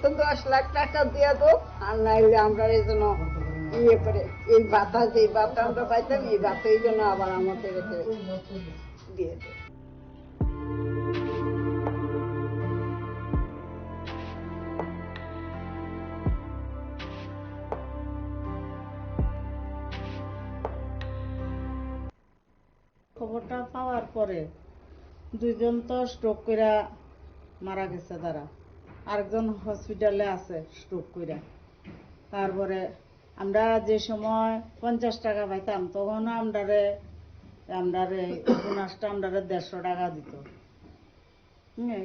তো 10 লাখ টাকা দিয়ে দো, আর নাইলে আমরা এই জন্য ইয়ে করে এই ভাতা, যে ভাতা আমরা পাইতাম, এই ভাতা এই জন্য আবার আমাদের দিয়ে দেয়। খবরটা পাওয়ার পরে দুইজন তো স্ট্রোক কইরা মারা গেছে, তারা আরেকজন হসপিটালে আছে স্ট্রোক কইরা। তারপরে আমরা যে সময় 50 টাকা পাইতাম, তখন আমরারে বোনাসটা আমরারে 150 টাকা দিত।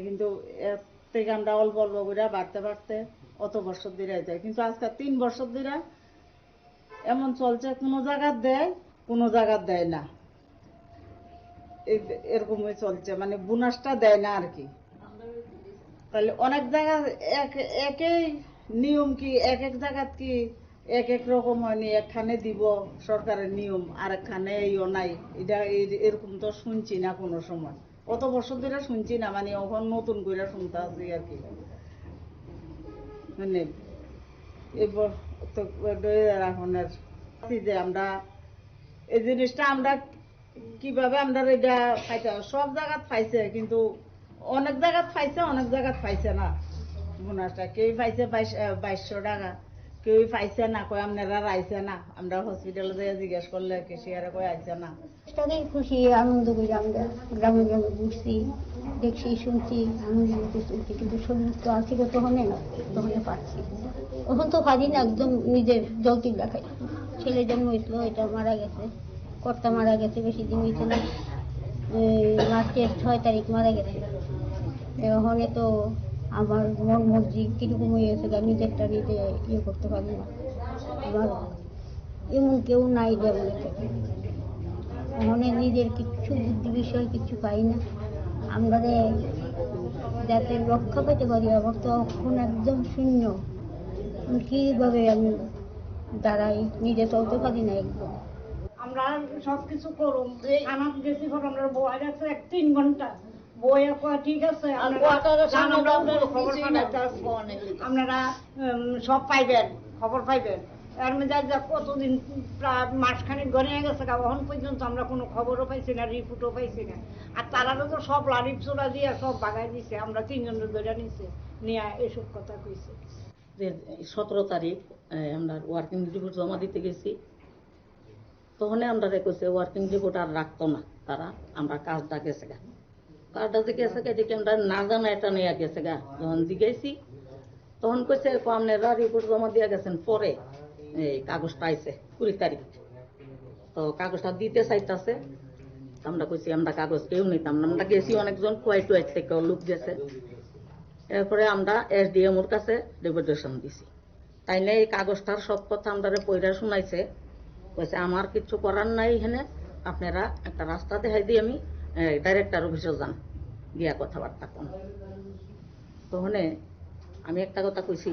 কিন্তু এর থেকে আমরা অল্প অল্প করে বাড়তে বাড়তে অত বছর ধরে যায়। কিন্তু আজকে 3 বছর ধরে এমন চলছে, কোনো জায়গা দেয়, কোনো জায়গা দেয় না, এরকমই চলছে, মানে বোনাসটা দেয় না আর কি। তাহলে অনেক জায়গা একই নিয়ম, কি এক এক জায়গা কি এক এক রকম হয়নি, একখানে দিব সরকারের নিয়ম, আর একখানে ইও নাই। এটা এরকম তো শুনছি না কোনো সময়, কত বছর ধরে শুনছি না, মানে এখন নতুন করে শুনতে আছি আর কি। মানে এবার তো এখনের যে আমরা এই জিনিসটা আমরা কিভাবে আমরা এটা পাইতে, সব জায়গাত পাইছে, কিন্তু অনেক জায়গাত পাইছে, অনেক জায়গাত পাইছে না বোনাসটা। কেউ পাইছে 2200 টাকা, কেউ পাইছে না, কয় আপনারা আইছে না। আমরা হসপিটালে যেয়ে জিজ্ঞেস করলে কেশিয়ারে কয় আইছে না। সেটাকেই খুশি আনন্দ করি আমরা, গ্রামে গ্রামে ঘুরছি, দেখছি, শুনছি, আনন্দ শুনছি, কিন্তু শরীর তো আছে তখন পারছি, তখন তো পারি না, একদম নিজের যৌতুক দেখাই। ছেলে জন্ম হয়েছিল, এটা মারা গেছে, কর্তা মারা গেছে, বেশি দিন হয়েছে না, মার্চের 6 তারিখ মারা গেছে। ওখানে তো আমার মন মর্জি কিরকম হয়ে গেছে, নিজেরটা নিজে ইয়ে করতে পারি না। আমার এমন কেউ নাই যেমন ওখানে নিজের কিচ্ছু বুদ্ধি বিষয় কিচ্ছু পাই না। আমরা যাতে রক্ষা পেতে পারি, আমার তো এখন একদম শূন্য, কিভাবে আমি দাঁড়াই, নিজে চলতে পারি না একদম। আমরা সবকিছু করুন, আমার গেছি ঘর আমরা বয়া গেছে 3 ঘন্টা বইয়া কয়া ঠিক আছে, আপনারা সব পাইবেন, খবর পাইবেন। এর মধ্যে যা কতদিন প্রায় মাসখানেক গড়িয়ে গেছে, এখন পর্যন্ত আমরা কোনো খবরও পাইছি না, রিপোর্টও পাইছি না। আর তারারও তো সব লারিপ চোরা দিয়ে সব বাগাই দিছে, আমরা 3 জন ধরে নিছে, নিয়ে এসব কথা কইছে। 17 তারিখ আমরা ওয়ার্কিং রিপোর্ট জমা দিতে গেছি, তখন আমরা কইছে ওয়ার্কিং রিপোর্ট আর রাখতো না তারা, আমরা কাজটা গেছে গা, কাজটা যে গেছে গা দেখে আমরা না জানা এটা নিয়ে গেছে গা। যখন জিজ্ঞাসি তখন কইছে আপনারা রিপোর্ট জমা দিয়ে গেছেন, পরে এই কাগজটা আইছে 20 তারিখ, তো কাগজটা দিতে চাইতেছে। আমরা কইছি আমরা কাগজ কেউ নিতাম না, আমরা গেছি অনেকজন, কোয়াইট থেকে লোক গেছে। এরপরে আমরা SDM ওর কাছে ডেপুটেশন দিছি, তাইলে এই কাগজটার সব কথা আমরা পয়রা শুনাইছে। কইছে আমার কিছু করার নাই, এখানে আপনারা একটা রাস্তা দেখাই দিই, আমি ডাইরেক্টর অফিসে যান, গিয়া কথাবার্তা কোন। তখন আমি একটা কথা কইছি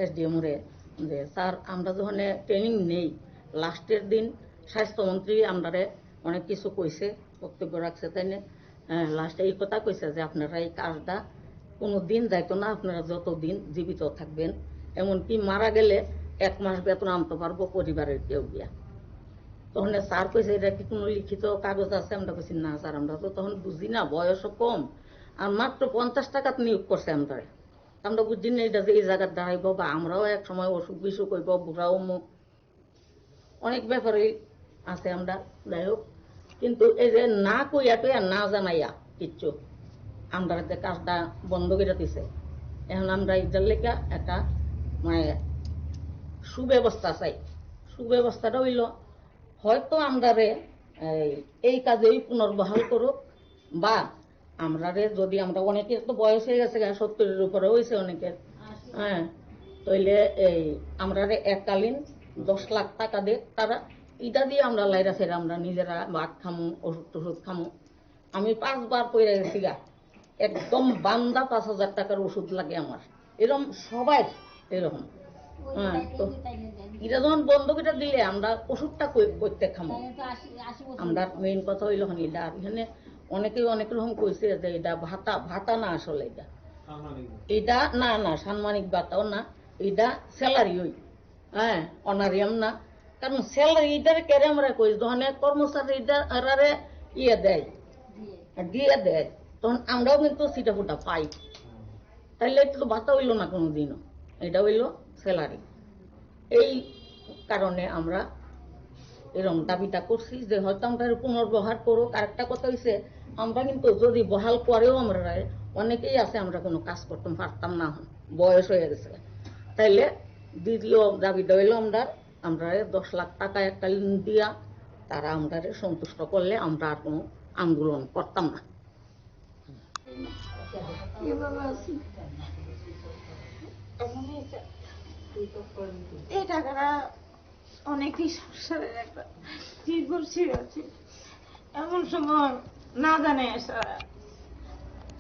SDM রে, যে স্যার আমরা যখন ট্রেনিং নেই, লাস্টের দিন স্বাস্থ্যমন্ত্রী আমরা অনেক কিছু কইছে, বক্তব্য রাখছে, তাই না লাস্টে এই কথা কইছে যে আপনারা এই কাজটা কোনো দিন যাইতো না, আপনারা যতদিন জীবিত থাকবেন, এমনকি মারা গেলে 1 মাস বেতন আনতে পারবো পরিবারের কেউ গিয়া। তখন স্যার কইছে এটা কি কোনো লিখিত কাগজ আছে? আমরা কইছি না স্যার, আমরা তো তখন বুঝি না, বয়সও কম, আর মাত্র 50 টাকা নিয়োগ করছে আমরা বুঝি না এটা যে এই জায়গার দাঁড়াইব, বা আমরাও এক সময় অসুখ বিসুখ হইব, বুড়াও মুখ, অনেক ব্যাপারে আছে আমরা। যাই হোক, কিন্তু এই যে না কইয়া টইয়া না জানাইয়া কিচ্ছু আমরা কাজটা বন্ধ করে দিছে। এখন আমরা এটার লেখা একটা মানে সুব্যবস্থা চাই। সুব্যবস্থাটা হইল হয়তো আমরা এই কাজেই পুনর্বহাল করুক, বা আমরা যদি আমরা অনেকের তো বয়স হয়ে গেছে, 70-এর উপরে হয়েছে অনেকের, হ্যাঁ, তাইলে এই আমরা এককালীন 10 লাখ টাকা দিয়ে তারা এটা দিয়ে আমরা লাইরা ছেড়ে আমরা নিজেরা ভাত খামু, ওষুধ টষুধ খামু। আমি 5 বার পড়ে গেছি গা, একদম বান্দা 5,000 টাকার ওষুধ লাগে আমার, এরকম সবাই এরকম। হ্যাঁ, তো এটা যখন বন্ধ করে দিলে আমরা ওষুধটা করতে খামো। আমরা মেইন কথা হইল এটা, এখানে অনেকে অনেক রকম কইছে যে এটা ভাতা না, আসলে এটা এটা না না সাম্মানিক ভাতাও না, এটা স্যালারি ওই, হ্যাঁ অনারিয়াম না। কারণ স্যালারি এটার কেড়ে আমরা কই যখন কর্মচারী এটারে ইয়ে দেয় দিয়ে দেয়, তখন আমরাও কিন্তু সিটা ফুটা পাই। তাইলে এটা তো ভাতা হইল না কোনোদিনও, এটা হইল স্যালারি। এই কারণে আমরা এরকম দাবিটা করছি যে হয়তো আমরা পুনর্বহার করুক। আরেকটা কথা হয়েছে, আমরা কিন্তু যদি বহাল পরেও আমরা অনেকেই আছে আমরা কোনো কাজ করতে পারতাম না, বয়স হয়ে গেছে। তাইলে দ্বিতীয় দাবিটা হইলো আমরা 10 লাখ টাকা একটা দিয়া তারা আমরা সন্তুষ্ট করলে আমরা আর কোনো আন্দোলন করতাম না। কিভাবে আছি এই টাকাটা অনেকই সংসারের একটা নির্ভর ছিল আছে। এমন সময় না জানে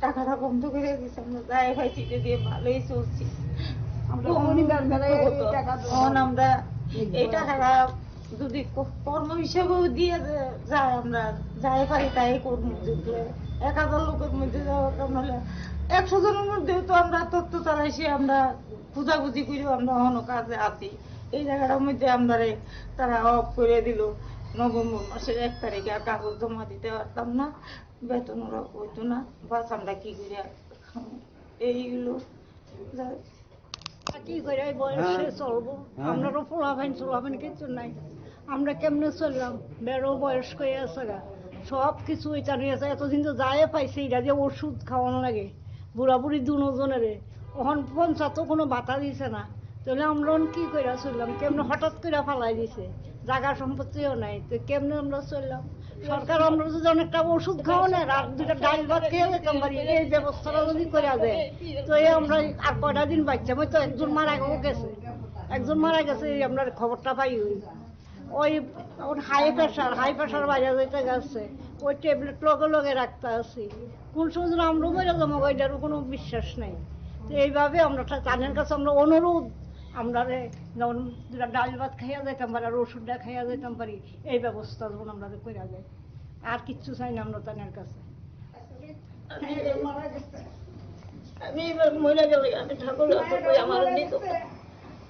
টাকাটা বন্ধ করে দিচ্ছে, আমরা যাই ভাই চিঠি দিয়ে ভালোই চলছি। আমরা পরিবার বেলায় এই টাকা তো- তখন আমরা এই টাকাটা যদি কর্ম হিসেবেও দিয়ে যায়, আমরা যাই পারি তাই করবো। 1000 লোকের মধ্যে যাওয়া নাহলে 100 জনের মধ্যেও তো আমরা তথ্য চালাইছি, আমরা খুঁজাখুঁজি করেও আমরা এখনো কাজে আছি। এই জায়গাটার মধ্যে আমরা তারা অফ করে দিল। নভেম্বর মাসের 1 তারিখে আর কাগজ জমা দিতে পারতাম না, বেতন ওরা হইতো না, বাস আমরা কি করে খাবো? এইগুলো কি করে এই বয়সে চলবো? আমরাও পোলাপাইন কিছু নাই, আমরা কেমনে চললাম? বেরো বয়স হয়ে আছে গা, সব কিছু এটা নিয়ে আছে। এতদিন তো যায় পাইছে, এটা যে ওষুধ খাওয়ানো লাগে বুড়া বুড়ি দুজনের, ওখান পঞ্চায়েতও কোনো বাতা দিছে না। তাহলে আমরা কি করে চললাম? কেমনে হঠাৎ করে ফালাই দিছে, জায়গা সম্পত্তিও নাই, তো কেমনে আমরা চললাম? সরকার আমরা যদি অনেকটা ওষুধ খাওয়ানো আর 2টা ডাল ভাত খেয়ে যেতাম পারি, এই ব্যবস্থাটা যদি করে দেয় তো এই আমরা আর কয়টা দিন বাচ্চা তো একজন মারা গেছে, এই আমরা খবরটা পাই। ওই হাই প্রেশার বাইরে যেতে গেছে, ওই ট্যাবলেট লগে রাখতে আছি। কোন সময় যেন আমরা মরে যাবো ওইটারও কোনো বিশ্বাস নাই। তো এইভাবে আমরা তাদের কাছে আমরা অনুরোধ, আমরা যেমন 2টা ডাল ভাত খাইয়া যেতাম পারি আর ওষুধটা খাইয়া যেতাম পারি, এই ব্যবস্থা যেমন আমরা করে যায়। আর কিচ্ছু চাই না আমরা তাদের কাছে। আমি এবার মরে গেলে আমি ঠাকুর আমার দিত,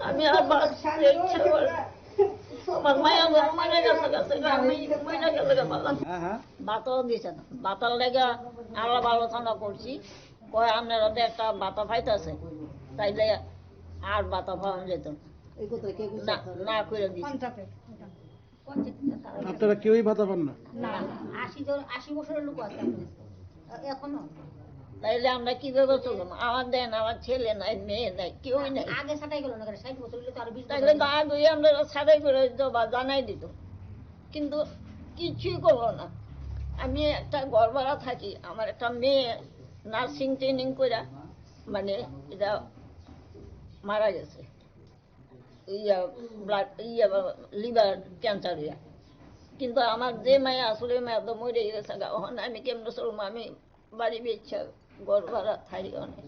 আমি আর আমার মায়া মরে গেছে, আমি মরে গেলে বললাম বাতাও দিছে না। বাতার লেগে আলাপ আলোচনা করছি, কয় আপনারা তো একটা বাতা পাইতেছে, তাইলে আর বাতা পাওয়া যেত না, না করে দিচ্ছে। আপনারা কেউই ভাতা পান না? 80 বছরের লোক আছে এখনো। তাইলে আমরা কিভাবে চললাম? আমার দেন, আমার ছেলে নাই, মেয়ে নাই, কেউই নাই। আগে ছাটাই গেল না, 60 বছর হলে তো আরো 20 তাইলে তো আগে আমরা ছাড়াই করে দিত বা জানাই দিত, কিন্তু কিছুই করবো না। আমি একটা ঘর ভাড়া থাকি, আমার একটা মেয়ে নার্সিং ট্রেনিং করে মানে এটা মারা গেছে, লিভার ক্যান্সার হইয়া। কিন্তু আমার যে মায়া আসলে মায়া তো মরে গেছে, ওখানে আমি কেমনে চলবো? আমি বাড়ি বেচা ঘর ভাড়া থাকি অনেক,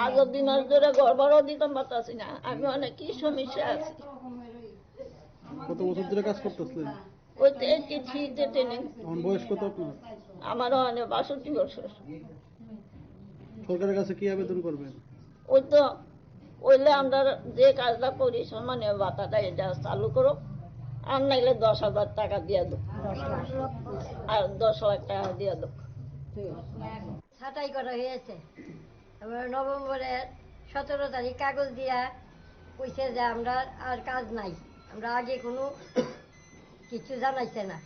আগের দিন ধরে ঘর ভাড়াও দিতাম পারতাছি না। আমি অনেক কি সমস্যা আছি। কত বছর ধরে কাজ করতেছিলেন? ওই থ্রিতে ট্রেনিং। এখন বয়স কত আপনার? আমার অনেক 62 বছর। সরকারের কাছে কি আবেদন করবেন? ওই তো ওইলে আমরা যে কাজটা করি সম্মানীয় ভাতাটা এটা চালু করো, আর নাইলে 10,000 টাকা দিয়ে দেব, আর 10 লাখ টাকা দিয়ে দেব। ছাটাই করা হয়েছে। আমরা নভেম্বরের 17 তারিখ কাগজ দিয়া কইছে যে আমরা আর কাজ নাই, আমরা আগে কোনো কিছু জানাইছে না।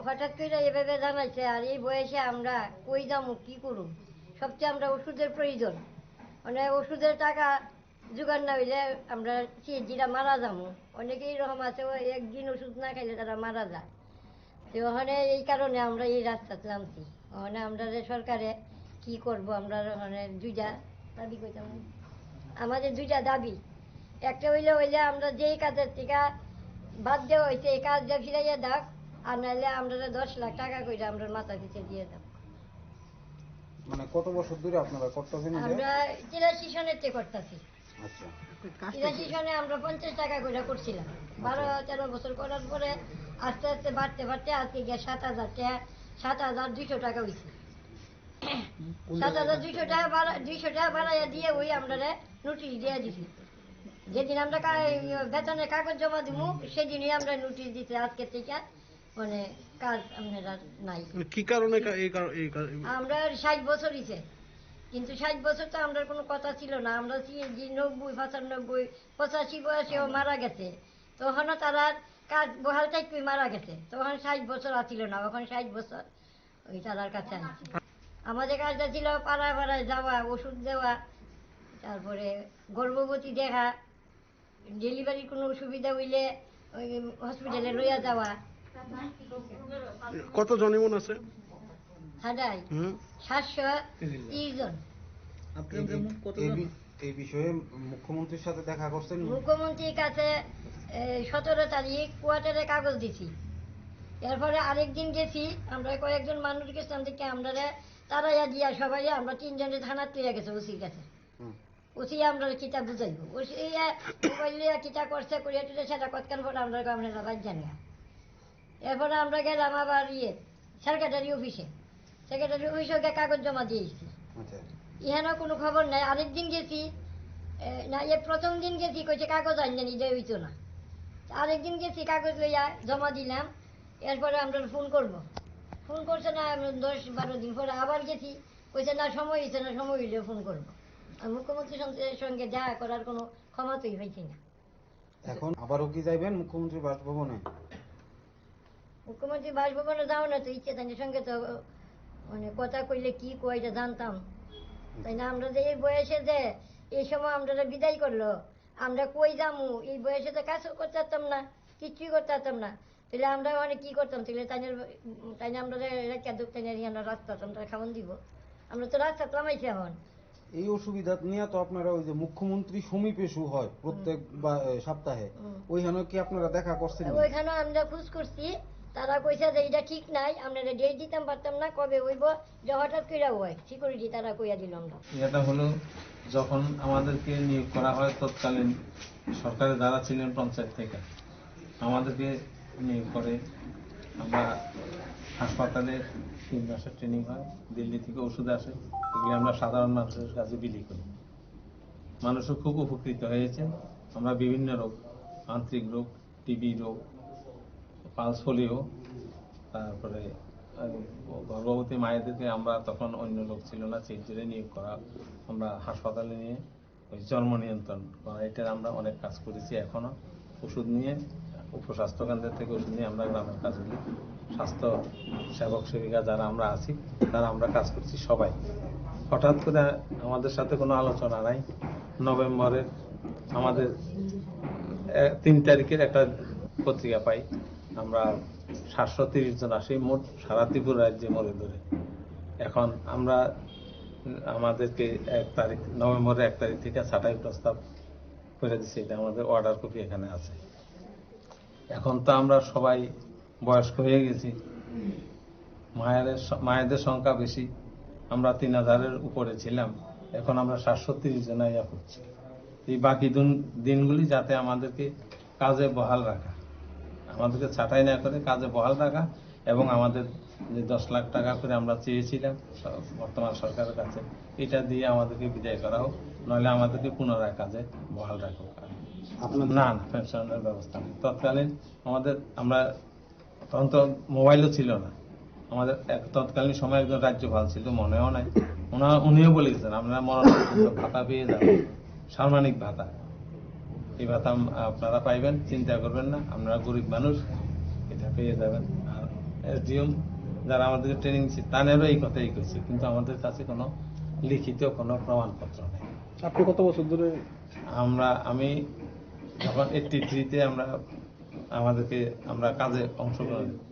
হঠাৎ করে এভাবে জানাইছে, আর এই বয়সে আমরা কই যাবো, কি করুম? সবচেয়ে আমরা ওষুধের প্রয়োজন, মানে ওষুধের টাকা জোগাড় না হইলে আমরা যেটা মারা যাবো। অনেকে এরকম আছে একদিন ওষুধ না খাইলে তারা মারা যায়। তো ওখানে এই কারণে আমরা এই রাস্তাতে নামছি। ওখানে আমরা যে সরকারে কি করব, আমরা ওখানে 2টা দাবি করতাম। আমাদের 2টা দাবি, একটা হইলে আমরা যেই কাজের থেকে বাদ দেওয়া হয়েছে এই কাজটা ফিরাইয়া দাও, আর নাহলে আমরা 10 লাখ টাকা করে আমরা মাথা দিতে দিয়ে দাও। মানে কত বছর ধরে আপনারা করতেছেন? আমরা 83 সনেতে করতেছি। 83 সনে আমরা 50 টাকা করে করছিলাম। 12-13 বছর করার পরে আস্তে আস্তে বাড়তে বাড়তে আজকে গিয়ে 7,200 টাকা হয়েছে। 7,200 টাকা ভাড়া 200 টাকা ভাড়াইয়া দিয়ে ওই আমরা নোটিশ দিয়ে দিছি। যেদিন আমরা বেতনের কাগজ জমা দিব সেদিনই আমরা নোটিশ দিতে আজকে থেকে মানে কাজ আপনারা নাই। কি কারণে আমরা 60 বছর হইছে, কিন্তু 60 বছর তো আমরা কোনো কথা ছিল না। আমরা সিএনজি 90, 95, 85 বয়সেও মারা গেছে, তখনও তারা কাজ বহাল থেকে মারা গেছে, তখন 60 বছর আসছিল না, এখন 60 বছর ওই তারার কাছে আছে। আমাদের কাজটা ছিল পাড়ায় পাড়ায় যাওয়া, ওষুধ দেওয়া, তারপরে গর্ভবতী দেখা, ডেলিভারির কোনো অসুবিধা হইলে ওই হসপিটালে লইয়া যাওয়া। কতজন এমন আছে? হাজাই 730 জন। এই বিষয়ে মুখ্যমন্ত্রীর সাথে দেখা করছেন? মুখ্যমন্ত্রীর কাছে 17 তারিখ কোয়ার্টারে কাগজ দিছি। এরপরে আরেকদিন গেছি, আমরা কয়েকজন মানুষ গেছিলাম দেখে আমরা তারাইয়া দিয়া সবাই আমরা 3 জনের থানার তুইয়া গেছে ওসির কাছে। ওসি আমরা কিতা বুঝাইব, ওসি মোবাইল লিয়া কিতা করছে করিয়া টুলে সেটা কতক্ষণ পরে আমরা আপনারা বাদ জানি। এরপরে আমরা গেলাম আবার সেক্রেটারি অফিসে, সেক্রেটারি অফিসে গিয়ে কাগজ জমা দিয়ে এসেছি। ইহানো কোনো খবর নাই। আরেকদিন গেছি না, প্রথম দিন গেছি কইছে কাগজ আনলেন, নিজে হইতো না। আরেকদিন গেছি কাগজ লইয়া জমা দিলাম। এরপরে আমরা ফোন করব, ফোন করছে না, 10-12 দিন পরে আবার গেছি, কইছে না সময় হয়েছে না, সময় হইলে ফোন করবো। আর মুখ্যমন্ত্রীর সঙ্গে দেখা করার কোনো ক্ষমতাই পাইছি না। এখন আবারও কি যাইবেন মুখ্যমন্ত্রীর বাসভবনে? মুখ্যমন্ত্রী বাসভবনে যাও না তো ইচ্ছে, তাদের সঙ্গে তো মানে কথা কইলে কি কয় এটা জানতাম, তাই না? আমরা যে এই বয়সে যে এই সময় আমরা বিদায় করলো, আমরা কই যামু? এই বয়সে তো কাজও করতে পারতাম না, কিচ্ছুই করতে পারতাম না। তাহলে আমরা মানে কি করতাম? তাহলে তাই আমরা রেখা দুঃখ আমরা রাস্তা আমরা খাওয়ান দিব, আমরা তো রাস্তা কামাইছি। এখন এই অসুবিধা নিয়ে তো আপনারা ওই যে মুখ্যমন্ত্রী সমীপে হয় প্রত্যেক সপ্তাহে, ওইখানে কি আপনারা দেখা করছেন? ওইখানে আমরা খোঁজ করছি, তারা কইছে যে এটা ঠিক নাই, আমরা ডেট দিতাম পারতাম না, কবে হইব, যে হঠাৎ কইরা হয় সিকিউরিটি তারা কইয়া দিল। আমরা এটা হলো যখন আমাদেরকে নিয়োগ করা হয় তৎকালীন সরকারে যারা ছিলেন পঞ্চায়েত থেকে আমাদেরকে নিয়োগ করে, আমরা হাসপাতালে 3 মাসের ট্রেনিং হয়, দিল্লি থেকে ওষুধ আসে, এগুলি আমরা সাধারণ মানুষের কাছে বিলি করি। মানুষও খুব উপকৃত হয়েছে। আমরা বিভিন্ন রোগ, আন্তরিক রোগ, টিবি রোগ, পালস পোলিও, তারপরে গর্ভবতী মায়েদেরকে আমরা তখন অন্য লোক ছিল না, সেন্টারে নিয়োগ করা, আমরা হাসপাতালে নিয়ে ওই জন্ম নিয়ন্ত্রণ করা, এটার আমরা অনেক কাজ করেছি। এখনো ওষুধ নিয়ে উপস্বাস্থ্য কেন্দ্র থেকে ওষুধ নিয়ে আমরা গ্রামের কাজগুলি, স্বাস্থ্য সেবক সেবিকা যারা আমরা আছি তারা আমরা কাজ করছি সবাই। হঠাৎ করে আমাদের সাথে কোনো আলোচনা নাই। নভেম্বরের আমাদের 3 তারিখের একটা পত্রিকা পাই, আমরা 730 জন আসি মোট সারা ত্রিপুরা রাজ্যে মরে ধরে। এখন আমরা আমাদেরকে 1 তারিখ নভেম্বরের 1 তারিখ থেকে ছাঁটাই প্রস্তাব করে দিচ্ছি, এটা আমাদের অর্ডার কপি এখানে আছে। এখন তো আমরা সবাই বয়স্ক হয়ে গেছি, মায়েদের সংখ্যা বেশি, আমরা 3000-এর উপরে ছিলাম, এখন আমরা 730 জন ইয়া করছি। এই বাকি দিনগুলি যাতে আমাদেরকে কাজে বহাল রাখা, আমাদেরকে ছাঁটাই না করে কাজে বহাল রাখা, এবং আমাদের যে 10 লাখ টাকা করে আমরা চেয়েছিলাম বর্তমান সরকারের কাছে, এটা দিয়ে আমাদেরকে বিদায় করা হোক, নইলে আমাদেরকে পুনরায় কাজে বহাল রাখা হোক। না না, পেনশনের ব্যবস্থা নেই। তৎকালীন আমরা তখন তো মোবাইলও ছিল না, আমাদের তৎকালীন সময় একজন রাজ্যপাল ছিল, মনেও নাই, উনিও বলেছেন আপনারা মরণোত্তর ভাতা পেয়ে যাবেন, সাম্মানিক ভাতা, এই ভাতা আপনারা পাইবেন, চিন্তা করবেন না, আপনারা গরিব মানুষ, এটা পেয়ে যাবেন। আর এসডিএম যারা আমাদেরকে ট্রেনিং দিচ্ছে তাদেরও এই কথাই কইছে, কিন্তু আমাদের কাছে কোনো লিখিত কোনো প্রমাণপত্র নেই। আপনি কত বছর ধরে? আমি যখন 83-তে আমরা কাজে অংশগ্রহণ